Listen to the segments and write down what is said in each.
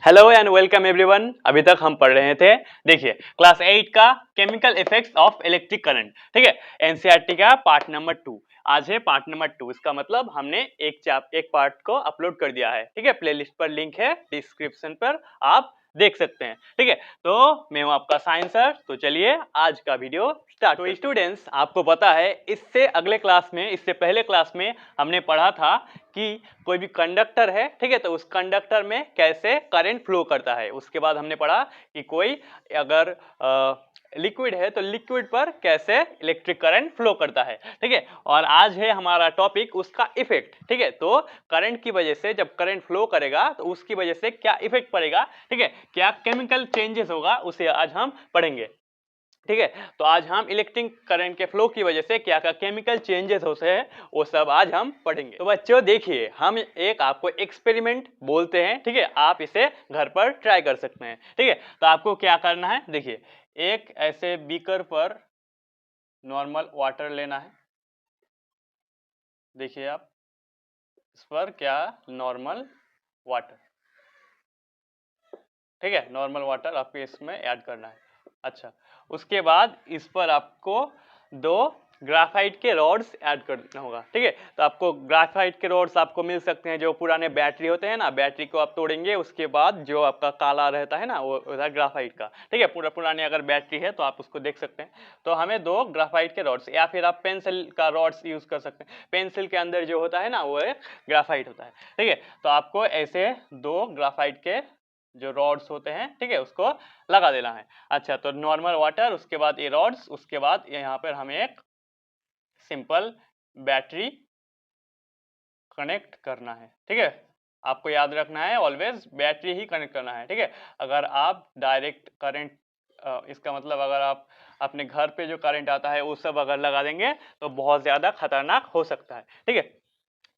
Hello and welcome everyone. अभी तक हम पढ़ रहे थे, देखिए क्लास 8 का chemical effects of electric current. ठीक है, एनसीईआरटी का पार्ट नंबर 2। आज है पार्ट नंबर 2। इसका मतलब हमने एक पार्ट को अपलोड कर दिया है। ठीक है, प्लेलिस्ट पर लिंक है डिस्क्रिप्शन पर, आप देख सकते हैं। ठीक है, तो मैं हूं आपका साइंस सर। तो चलिए आज का वीडियो स्टार्ट। तो स्टूडेंट्स, आपको पता है इससे अगले क्लास में, इससे पहले क्लास में हमने पढ़ा था कि कोई भी कंडक्टर है, ठीक है, तो उस कंडक्टर में कैसे करंट फ्लो करता है। उसके बाद हमने पढ़ा कि कोई अगर लिक्विड है तो लिक्विड पर कैसे इलेक्ट्रिक करंट फ्लो करता है। ठीक है, और आज है हमारा टॉपिक उसका इफेक्ट। ठीक है, तो करंट की वजह से जब करंट फ्लो करेगा तो उसकी वजह से क्या इफेक्ट पड़ेगा, ठीक है, क्या केमिकल चेंजेस होगा, उसे आज हम पढ़ेंगे। ठीक है, तो आज हम इलेक्ट्रिक करंट के फ्लो की वजह से क्या क्या केमिकल चेंजेस होते हैं वो सब आज हम पढ़ेंगे। तो बच्चों देखिए, हम एक आपको एक्सपेरिमेंट बोलते हैं। ठीक है, आप इसे घर पर ट्राई कर सकते हैं। ठीक है, तो आपको क्या करना है, देखिए एक ऐसे बीकर पर नॉर्मल वाटर लेना है। देखिए आप इस पर क्या नॉर्मल वाटर, ठीक है, नॉर्मल वाटर आपको इसमें ऐड करना है। अच्छा, उसके बाद इस पर आपको दो ग्राफाइट के रॉड्स ऐड करना होगा। ठीक है, तो आपको ग्राफाइट के रॉड्स आपको मिल सकते हैं, जो पुराने बैटरी होते हैं ना, बैटरी को आप तोड़ेंगे, उसके बाद जो आपका काला रहता है ना, वो होता है ग्राफाइट का। ठीक है, पुराने अगर बैटरी है तो आप उसको देख सकते हैं। तो हमें दो ग्राफाइट के रॉड्स, या फिर आप पेंसिल का रॉड्स यूज कर सकते हैं। पेंसिल के अंदर जो होता है ना वो एक ग्राफाइट होता है। ठीक है, तो आपको ऐसे दो ग्राफाइट के जो रॉड्स होते हैं, ठीक है, उसको लगा देना है। अच्छा, तो नॉर्मल वाटर, उसके बाद ये रॉड्स, उसके बाद यहाँ पर हमें एक सिंपल बैटरी कनेक्ट करना है। ठीक है, आपको याद रखना है ऑलवेज बैटरी ही कनेक्ट करना है। ठीक है, अगर आप डायरेक्ट करंट, इसका मतलब अगर आप अपने घर पे जो करंट आता है वो सब अगर लगा देंगे तो बहुत ज्यादा खतरनाक हो सकता है। ठीक है,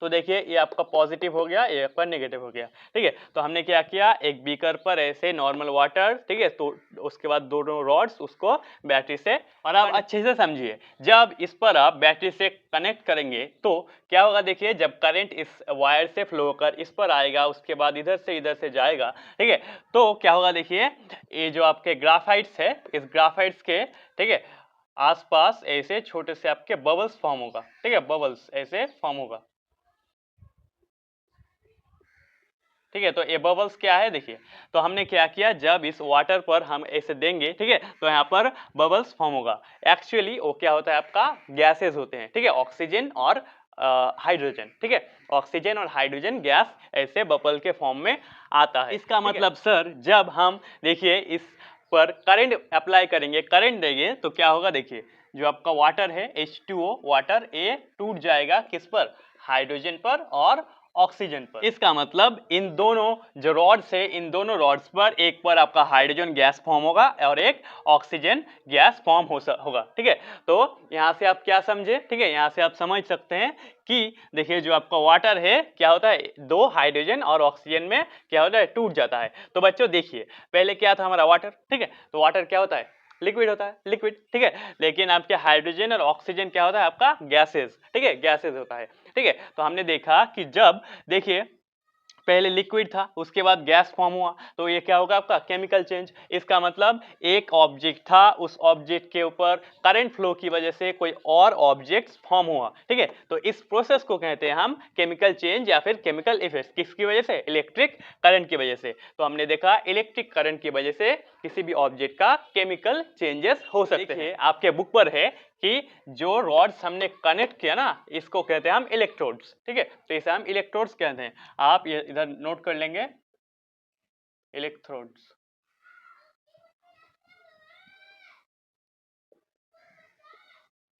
तो देखिए ये आपका पॉजिटिव हो गया, ये आपका नेगेटिव हो गया। ठीक है, तो हमने क्या किया, एक बीकर पर ऐसे नॉर्मल वाटर, ठीक है, तो उसके बाद दोनों रॉड्स उसको बैटरी से, और आप अच्छे से समझिए, जब इस पर आप बैटरी से कनेक्ट करेंगे तो क्या होगा, देखिए जब करंट इस वायर से फ्लो होकर इस पर आएगा, उसके बाद इधर से जाएगा। ठीक है, तो क्या होगा, देखिए ये जो आपके ग्राफाइट्स है, इस ग्राफाइट्स के, ठीक है, आसपास ऐसे छोटे से आपके बबल्स फॉर्म होगा। ठीक है, बबल्स ऐसे फॉर्म होगा। ठीक है, तो ये बबल्स क्या है, देखिए, तो हमने क्या किया, जब इस वाटर पर हम ऐसे देंगे, ठीक है, तो यहाँ पर बबल्स फॉर्म होगा। एक्चुअली वो क्या होता है, आपका गैसेस होते हैं। ठीक है, ऑक्सीजन और हाइड्रोजन। ठीक है, ऑक्सीजन और हाइड्रोजन गैस ऐसे बबल के फॉर्म में आता है। इसका मतलब सर, जब हम देखिए इस पर करंट अप्लाई करेंगे, करंट देंगे, तो क्या होगा, देखिए जो आपका वाटर है H2O वाटर, ये टूट जाएगा किस पर, हाइड्रोजन पर और ऑक्सीजन पर। इसका मतलब इन दोनों जो रॉड्स है, इन दोनों रॉड्स पर एक पर आपका हाइड्रोजन गैस फॉर्म होगा और एक ऑक्सीजन गैस फॉर्म होगा। ठीक है, तो यहाँ से आप क्या समझे, ठीक है, यहाँ से आप समझ सकते हैं कि देखिए जो आपका वाटर है क्या होता है, दो हाइड्रोजन और ऑक्सीजन में क्या होता है, टूट जाता है। तो बच्चों देखिए, पहले क्या था हमारा वाटर, ठीक है, तो वाटर क्या होता है, लिक्विड होता है, लिक्विड। ठीक है, लेकिन आपके हाइड्रोजन और ऑक्सीजन क्या होता है, आपका गैसेस। ठीक है, गैसेस होता है। ठीक है, तो हमने देखा कि जब देखिए पहले लिक्विड था, उसके बाद गैस फॉर्म हुआ, तो ये क्या होगा, आपका केमिकल चेंज। इसका मतलब एक ऑब्जेक्ट था, उस ऑब्जेक्ट के ऊपर करंट फ्लो की वजह से कोई और ऑब्जेक्ट फॉर्म हुआ। ठीक है, तो इस प्रोसेस को कहते हैं हम केमिकल चेंज या फिर केमिकल इफेक्ट। किसकी वजह से, इलेक्ट्रिक करंट की वजह से। तो हमने देखा इलेक्ट्रिक करंट की वजह से किसी भी ऑब्जेक्ट का केमिकल चेंजेस हो सकते हैं। आपके बुक पर है कि जो रॉड्स हमने कनेक्ट किया ना, इसको कहते हैं हम इलेक्ट्रोड्स। ठीक है, तो इसे हम इलेक्ट्रोड्स कहते हैं। आप ये इधर नोट कर लेंगे, electrodes.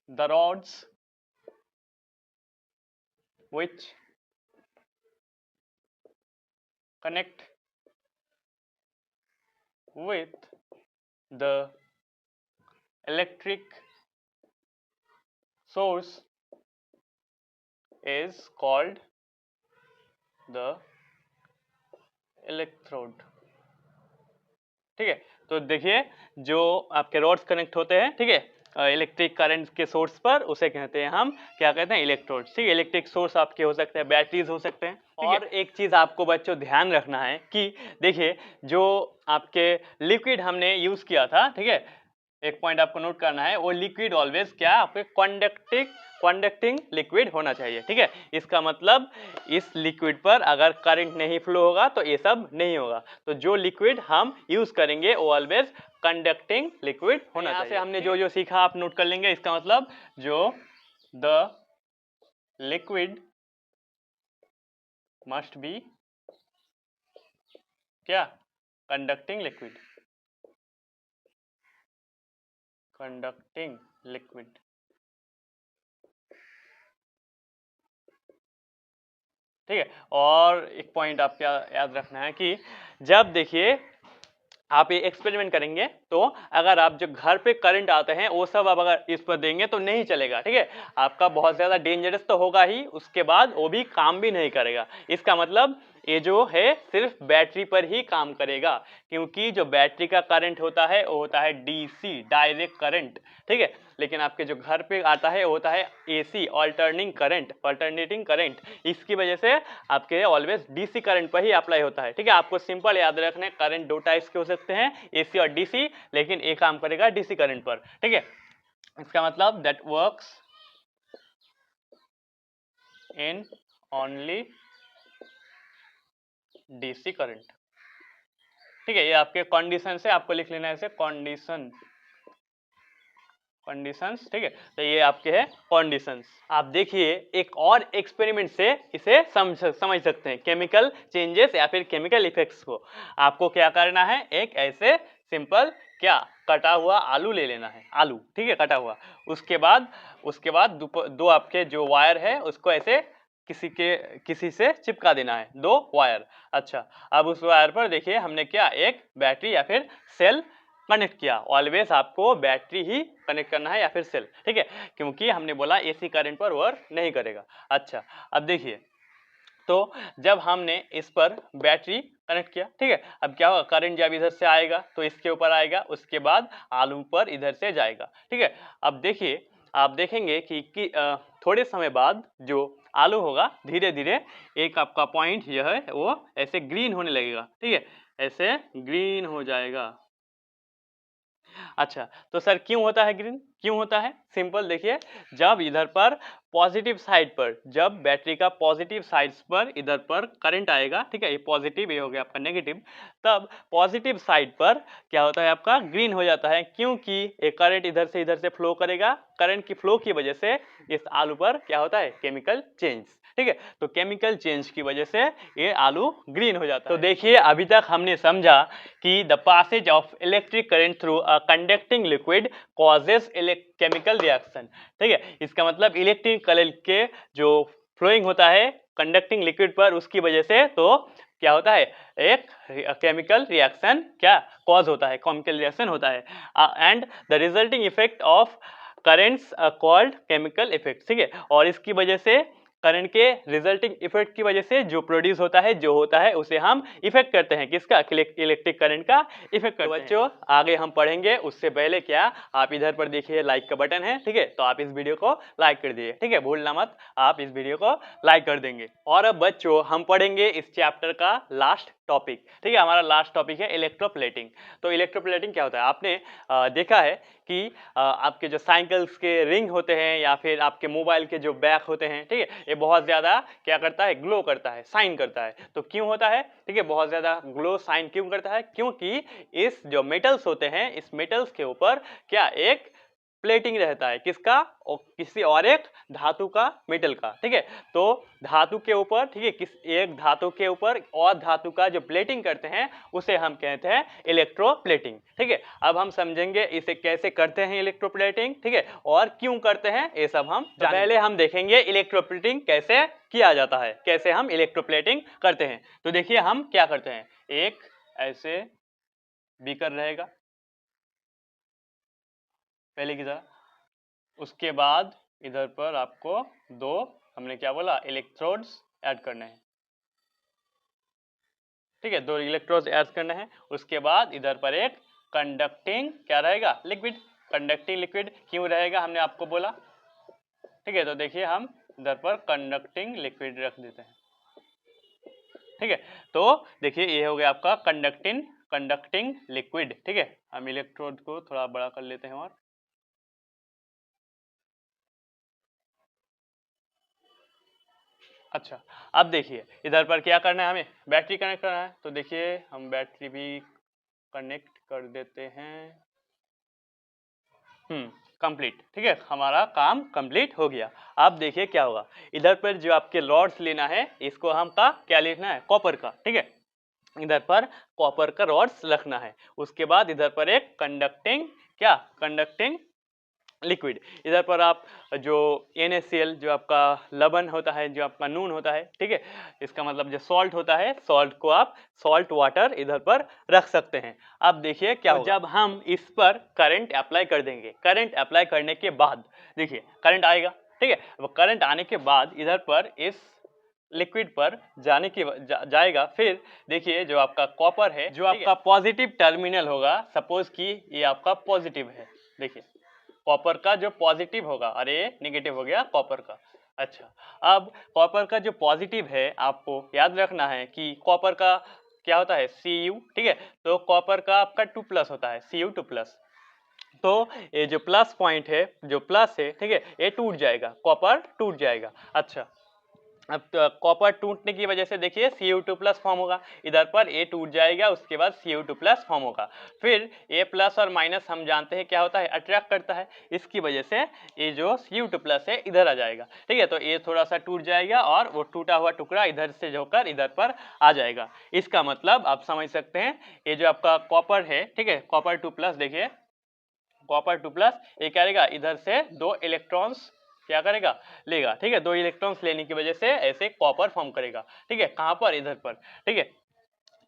The rods which connect with the electric source is called the electrode। ठीक है, तो देखिए जो आपके रॉड्स कनेक्ट होते हैं, ठीक है, इलेक्ट्रिक करंट के सोर्स पर, उसे कहते हैं हम क्या कहते हैं, इलेक्ट्रोड्स। ठीक है, इलेक्ट्रिक सोर्स आपके हो सकते हैं, बैटरीज हो सकते हैं। और एक चीज आपको बच्चों ध्यान रखना है कि देखिए जो आपके लिक्विड हमने यूज किया था, ठीक है, एक पॉइंट आपको नोट करना है, वो लिक्विड ऑलवेज क्या आपके कंडक्टिंग लिक्विड होना चाहिए। ठीक है, इसका मतलब इस लिक्विड पर अगर करंट नहीं फ्लो होगा तो ये सब नहीं होगा। तो जो लिक्विड हम यूज करेंगे वो ऑलवेज कंडक्टिंग लिक्विड होना चाहिए। हमने जो जो सीखा आप नोट कर लेंगे। इसका मतलब जो द लिक्विड मस्ट बी क्या, कंडक्टिंग लिक्विड, कंडक्टिंग लिक्विड। ठीक है, और एक पॉइंट आपको याद रखना है कि जब देखिए आप ये एक्सपेरिमेंट करेंगे तो अगर आप जो घर पे करंट आते हैं वो सब आप अगर इस पर देंगे तो नहीं चलेगा। ठीक है, आपका बहुत ज्यादा डेंजरस तो होगा ही, उसके बाद वो भी काम भी नहीं करेगा। इसका मतलब ये जो है सिर्फ बैटरी पर ही काम करेगा, क्योंकि जो बैटरी का करंट होता है वो होता है डीसी, डायरेक्ट करंट। ठीक है, लेकिन आपके जो घर पे आता है वो होता है एसी, अल्टरनेटिंग करंट। इसकी वजह से आपके ऑलवेज डीसी करंट पर ही अप्लाई होता है। ठीक है, आपको सिंपल याद रखना है, करंट दो टाइप्स के हो सकते हैं, एसी और डीसी, लेकिन एक काम करेगा डीसी करंट पर। ठीक है, इसका मतलब that works in only DC current. ठीक है, ये आपके कंडीशन से आपको लिख लेना है, ऐसे कंडीशंस। ठीक है, तो ये आपके है कंडीशंस। आप देखिए एक और एक्सपेरिमेंट से इसे समझ सकते हैं, केमिकल चेंजेस या फिर केमिकल इफेक्ट्स को। आपको क्या करना है, एक ऐसे सिंपल क्या कटा हुआ आलू ले लेना है, आलू, ठीक है, कटा हुआ। उसके बाद दो आपके जो वायर है उसको ऐसे किसी से चिपका देना है, दो वायर। अच्छा, अब उस वायर पर देखिए हमने क्या एक बैटरी या फिर सेल कनेक्ट किया। ऑलवेज आपको बैटरी ही कनेक्ट करना है या फिर सेल। ठीक है, क्योंकि हमने बोला एसी करंट पर वर्क नहीं करेगा। अच्छा, अब देखिए तो जब हमने इस पर बैटरी कनेक्ट किया, ठीक है, अब क्या होगा, करंट जब इधर से आएगा तो इसके ऊपर आएगा, उसके बाद आलू पर इधर से जाएगा। ठीक है, अब देखिए आप देखेंगे कि थोड़े समय बाद जो आलू होगा धीरे धीरे एक आपका पॉइंट यह है वो ऐसे ग्रीन होने लगेगा। ठीक है, ऐसे ग्रीन हो जाएगा। अच्छा, तो सर क्यों होता है ग्रीन, क्यों होता है? सिंपल देखिए, जब इधर पर पॉजिटिव साइड पर, जब बैटरी का पॉजिटिव साइड्स पर इधर पर करंट आएगा, ठीक है, ये पॉजिटिव, ये हो गया आपका नेगेटिव, तब पॉजिटिव साइड पर क्या होता है आपका ग्रीन हो जाता है, क्योंकि ये करंट इधर से फ्लो करेगा। करंट की फ्लो की वजह से इस आलू पर क्या होता है, केमिकल चेंज। ठीक है, तो केमिकल चेंज की वजह से ये आलू ग्रीन हो जाता है। तो देखिए अभी तक हमने समझा कि the passage of electric current through a conducting liquid causes chemical reaction. ठीक है, इसका मतलब इलेक्ट्रिक करंट के जो फ्लोइंग होता है कंडक्टिंग लिक्विड पर, उसकी वजह से तो क्या होता है, एक केमिकल रिएक्शन क्या कॉज होता है, केमिकल रिएक्शन होता है, and the resulting effect of currents called chemical effect. ठीक है, और इसकी वजह से करंट के रिजल्टिंग इफेक्ट की वजह से जो प्रोड्यूस होता है, जो होता है उसे हम इफेक्ट करते हैं, किसका, इलेक्ट्रिक करंट का इफेक्ट करते हैं। बच्चों आगे हम पढ़ेंगे, उससे पहले क्या आप इधर पर देखिए लाइक का बटन है, ठीक है, तो आप इस वीडियो को लाइक कर दीजिए। ठीक है, भूलना मत, आप इस वीडियो को लाइक कर देंगे। और अब बच्चों हम पढ़ेंगे इस चैप्टर का लास्ट टॉपिक। ठीक है, हमारा लास्ट टॉपिक है इलेक्ट्रोप्लेटिंग। तो इलेक्ट्रोप्लेटिंग क्या होता है, आपने देखा है कि आपके जो साइकिल्स के रिंग होते हैं या फिर आपके मोबाइल के जो बैक होते हैं, ठीक है, ये बहुत ज्यादा क्या करता है, ग्लो करता है, साइन करता है। तो क्यों होता है, ठीक है, बहुत ज्यादा ग्लो साइन क्यों करता है, क्योंकि इस जो मेटल्स होते हैं, इस मेटल्स के ऊपर क्या एक प्लेटिंग रहता है, किसका, और किसी और एक धातु का, मेटल का। ठीक है, तो धातु के ऊपर, ठीक है, किस एक धातु के ऊपर और धातु का जो प्लेटिंग करते हैं उसे हम कहते हैं इलेक्ट्रोप्लेटिंग। ठीक है, अब हम समझेंगे इसे कैसे करते हैं इलेक्ट्रोप्लेटिंग, ठीक है, और क्यों करते हैं ये सब हम पहले हम देखेंगे इलेक्ट्रोप्लेटिंग कैसे किया जाता है, कैसे हम इलेक्ट्रोप्लेटिंग करते हैं। तो देखिए हम क्या करते हैं, एक ऐसे बीकर रहेगा पहले की तरह, उसके बाद इधर पर आपको दो, हमने क्या बोला, इलेक्ट्रोड्स ऐड करने हैं। ठीक है, दो इलेक्ट्रोड्स ऐड करने हैं। उसके बाद इधर पर एक कंडक्टिंग क्या रहेगा, लिक्विड। कंडक्टिंग लिक्विड क्यों रहेगा हमने आपको बोला, ठीक है। तो देखिए हम इधर पर कंडक्टिंग लिक्विड रख देते हैं, ठीक है। तो देखिए ये हो गया आपका कंडक्टिंग लिक्विड, ठीक है। हम इलेक्ट्रोड को थोड़ा बड़ा कर लेते हैं और अच्छा, अब देखिए इधर पर क्या करना है, हमें बैटरी कनेक्ट करना है। तो देखिए हम बैटरी भी कनेक्ट कर देते हैं। कंप्लीट, ठीक है, हमारा काम कंप्लीट हो गया। अब देखिए क्या होगा, इधर पर जो आपके रॉड्स लेना है इसको हम का क्या लिखना है, कॉपर का, ठीक है। इधर पर कॉपर का रॉड्स रखना है। उसके बाद इधर पर एक कंडक्टिंग लिक्विड, इधर पर आप जो NaCl जो आपका लवण होता है, जो आपका नून होता है, ठीक है, इसका मतलब जो सॉल्ट होता है, सॉल्ट को आप सॉल्ट वाटर इधर पर रख सकते हैं। अब देखिए क्या होगा, जब हम इस पर करंट अप्लाई कर देंगे, करंट अप्लाई करने के बाद देखिए करंट आएगा, ठीक है। वो करंट आने के बाद इधर पर इस लिक्विड पर जाएगा। फिर देखिए जो आपका कॉपर है, जो आपका पॉजिटिव टर्मिनल होगा, सपोज कि ये आपका पॉजिटिव है, देखिए कॉपर का जो पॉजिटिव होगा, अरे नेगेटिव हो गया कॉपर का। अच्छा, अब कॉपर का जो पॉजिटिव है आपको याद रखना है कि कॉपर का क्या होता है, Cu, ठीक है। तो कॉपर का आपका 2+ होता है, Cu2+। तो ये जो प्लस पॉइंट है, जो प्लस है, ठीक है, ये टूट जाएगा, कॉपर टूट जाएगा। अच्छा, अब कॉपर टूटने की वजह से देखिए Cu2+ फॉर्म होगा, इधर पर A टूट जाएगा, उसके बाद Cu2+ फॉर्म होगा। फिर A प्लस और माइनस हम जानते हैं क्या होता है, अट्रैक्ट करता है, इसकी वजह से ये जो Cu2+ है इधर आ जाएगा, ठीक है। तो ये थोड़ा सा टूट जाएगा और वो टूटा हुआ टुकड़ा इधर से होकर इधर पर आ जाएगा। इसका मतलब आप समझ सकते हैं, ये जो आपका कॉपर है, ठीक है, कॉपर 2+, देखिए कॉपर 2+ ये क्या करेगा, इधर से 2 इलेक्ट्रॉन्स क्या करेगा, लेगा, ठीक है। 2 इलेक्ट्रॉन्स लेने की वजह से ऐसे कॉपर फॉर्म करेगा, ठीक है। कहां पर, इधर पर, ठीक है।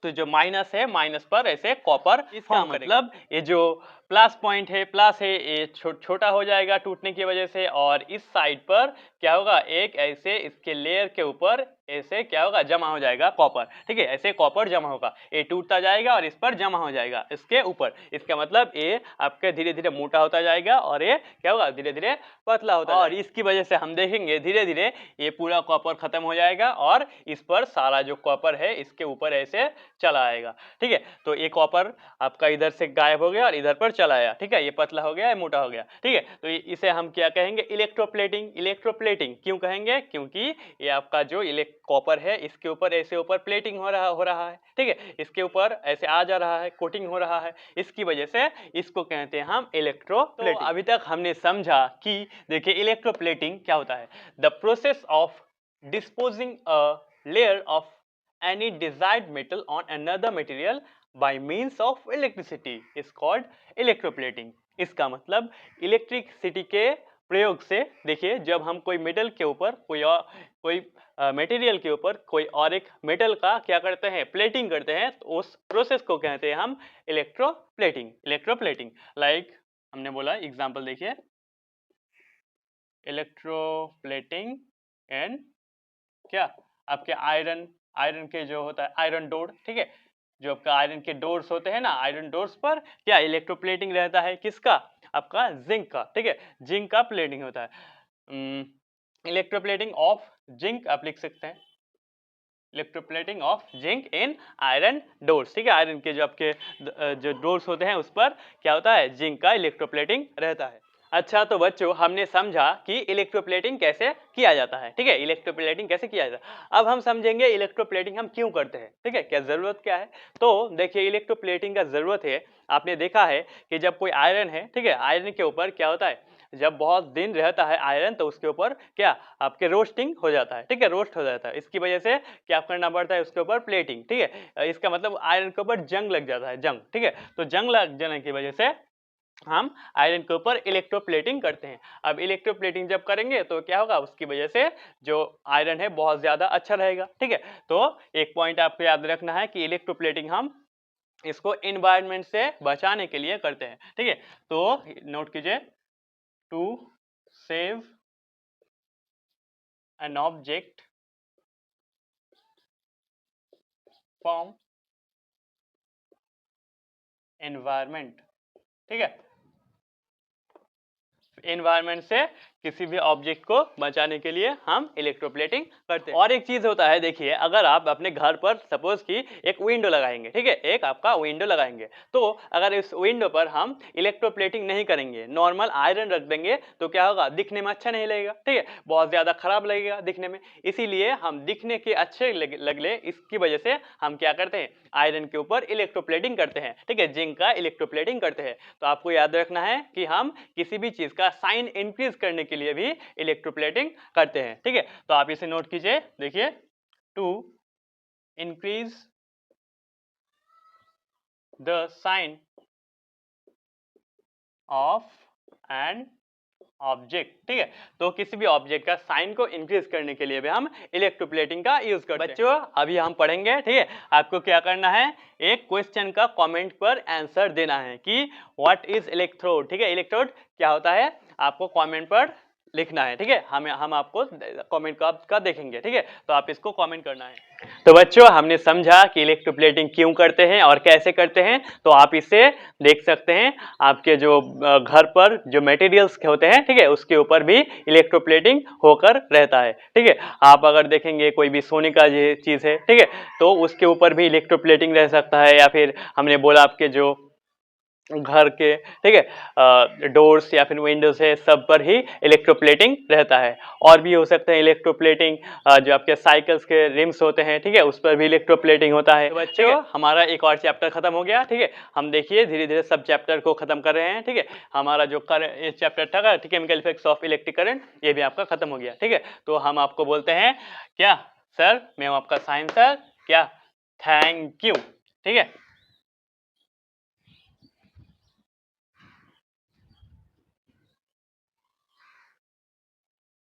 तो जो माइनस है, माइनस पर ऐसे कॉपर, इसका मतलब ये जो प्लस पॉइंट है, प्लस है, ये छोटा हो जाएगा टूटने की वजह से, और इस साइड पर क्या होगा, एक ऐसे इसके लेयर के ऊपर ऐसे क्या होगा, जमा हो जाएगा कॉपर, ठीक है। ऐसे कॉपर जमा होगा, ये टूटता जाएगा और इस पर जमा हो जाएगा इसके ऊपर। इसका मतलब ये आपके धीरे धीरे मोटा होता जाएगा और ये क्या होगा, धीरे धीरे पतला होता जाएगा। और इसकी वजह से हम देखेंगे धीरे धीरे ये पूरा कॉपर खत्म हो जाएगा और इस पर सारा जो कॉपर है इसके ऊपर ऐसे चला आएगा, ठीक है। तो ये कॉपर आपका इधर से गायब हो गया और इधर पर चला आया, ठीक है। ये पतला हो गया, ये मोटा हो गया, ठीक है। तो इसे हम क्या कहेंगे, इलेक्ट्रोप्लेटिंग। इलेक्ट्रोप्लेटिंग क्यों कहेंगे, क्योंकि ये आपका जो कॉपर है इसके ऊपर ऐसे ऊपर प्लेटिंग हो रहा है, ठीक है। इसके ऊपर ऐसे आ जा रहा है, कोटिंग हो रहा है, इसकी वजह से इसको कहते हैं हम इलेक्ट्रोप्लेटिंग। तो अभी तक हमने समझा कि देखिए इलेक्ट्रोप्लेटिंग क्या होता है, the process of disposing a layer of any desired metal on another material by means of electricity is called electroplating। इसका मतलब इलेक्ट्रिसिटी के प्रयोग से, देखिए जब हम कोई मेटल के ऊपर कोई मटेरियल के ऊपर कोई और एक मेटल का क्या करते हैं, प्लेटिंग करते हैं, तो उस प्रोसेस को कहते हैं हम इलेक्ट्रोप्लेटिंग। लाइक हमने बोला एग्जांपल देखिए, इलेक्ट्रोप्लेटिंग एंड क्या, आपके आयरन के जो होता है आयरन डोर, ठीक है। जो आपका आयरन के डोर्स होते हैं ना, आयरन डोर्स पर क्या इलेक्ट्रोप्लेटिंग रहता है, किसका, आपका जिंक का, ठीक है। जिंक का प्लेटिंग होता है, इलेक्ट्रोप्लेटिंग ऑफ जिंक आप लिख सकते हैं, electroplating of zinc in iron doors, ठीक है। आयरन के जो आपके जो डोर्स होते हैं उस पर क्या होता है, जिंक का इलेक्ट्रोप्लेटिंग रहता है। अच्छा, तो बच्चों हमने समझा कि इलेक्ट्रोप्लेटिंग कैसे किया जाता है, ठीक है। इलेक्ट्रोप्लेटिंग कैसे किया जाता है, अब हम समझेंगे इलेक्ट्रोप्लेटिंग हम क्यों करते हैं, ठीक है, क्या जरूरत क्या है। तो देखिए इलेक्ट्रोप्लेटिंग का जरूरत है, आपने देखा है कि जब कोई आयरन है, ठीक है, आयरन के ऊपर क्या होता है, जब बहुत दिन रहता है आयरन तो उसके ऊपर क्या आपके रोस्टिंग हो जाता है, ठीक है, रोस्ट हो जाता है। इसकी वजह से क्या करना पड़ता है, उसके ऊपर प्लेटिंग, ठीक है। इसका मतलब आयरन के ऊपर जंग लग जाता है, जंग, ठीक है। तो जंग लग जाने की वजह से हम आयरन के ऊपर इलेक्ट्रोप्लेटिंग करते हैं। अब इलेक्ट्रोप्लेटिंग जब करेंगे तो क्या होगा, उसकी वजह से जो आयरन है बहुत ज्यादा अच्छा रहेगा, ठीक है। तो एक पॉइंट आपको याद रखना है कि इलेक्ट्रोप्लेटिंग हम इसको एनवायरनमेंट से बचाने के लिए करते हैं, ठीक है। तो नोट कीजिए, to save an object from environment, ठीक है। एनवायरनमेंट से किसी भी ऑब्जेक्ट को बचाने के लिए हम इलेक्ट्रोप्लेटिंग करते हैं। और एक चीज होता है, देखिए अगर आप अपने घर पर सपोज कि एक विंडो लगाएंगे, ठीक है, एक आपका विंडो लगाएंगे, तो अगर इस विंडो पर हम इलेक्ट्रोप्लेटिंग नहीं करेंगे, नॉर्मल आयरन रख देंगे, तो क्या होगा, दिखने में अच्छा नहीं लगेगा, ठीक है, बहुत ज्यादा खराब लगेगा दिखने में। इसीलिए हम दिखने के अच्छे लगले, इसकी वजह से हम क्या करते हैं, आयरन के ऊपर इलेक्ट्रोप्लेटिंग करते हैं, ठीक है, जिंक का इलेक्ट्रोप्लेटिंग करते हैं। तो आपको याद रखना है कि हम किसी भी चीज का साइन इंक्रीज करने के लिए भी इलेक्ट्रोप्लेटिंग करते हैं, ठीक है। तो आप इसे नोट कीजिए, देखिए, to increase the size of an object, ठीक है, तो किसी भी ऑब्जेक्ट का साइन को इंक्रीज करने के लिए भी हम इलेक्ट्रोप्लेटिंग का यूज करते हैं। बच्चों अभी हम पढ़ेंगे, ठीक है, आपको क्या करना है, एक क्वेश्चन का कमेंट पर आंसर देना है कि व्हाट इज इलेक्ट्रोड, ठीक है, इलेक्ट्रोड क्या होता है, आपको कमेंट पर लिखना है, ठीक है, हम आपको कमेंट का देखेंगे, ठीक है, तो आप इसको कमेंट करना है। तो बच्चों हमने समझा कि इलेक्ट्रोप्लेटिंग क्यों करते हैं और कैसे करते हैं, तो आप इसे देख सकते हैं, आपके जो घर पर जो मटेरियल्स होते हैं, ठीक है, उसके ऊपर भी इलेक्ट्रोप्लेटिंग होकर रहता है, ठीक है। आप अगर देखेंगे कोई भी सोने का चीज है, ठीक है, तो उसके ऊपर भी इलेक्ट्रोप्लेटिंग रह सकता है, या फिर हमने बोला आपके जो घर के, ठीक है, डोर्स या फिर विंडोज है, सब पर ही इलेक्ट्रोप्लेटिंग रहता है। और भी हो सकते हैं इलेक्ट्रोप्लेटिंग, जो आपके साइकिल्स के रिम्स होते हैं, ठीक है, उस पर भी इलेक्ट्रोप्लेटिंग होता है। तो बच्चों हमारा एक और चैप्टर खत्म हो गया, ठीक है, हम देखिए धीरे धीरे सब चैप्टर को खत्म कर रहे हैं, ठीक है। हमारा जो चैप्टर था chemical effects of electric current, ये भी आपका खत्म हो गया, ठीक है। तो हम आपको बोलते हैं क्या सर, मैं हूं आपका साइंस सर, क्या, थैंक यू, ठीक है।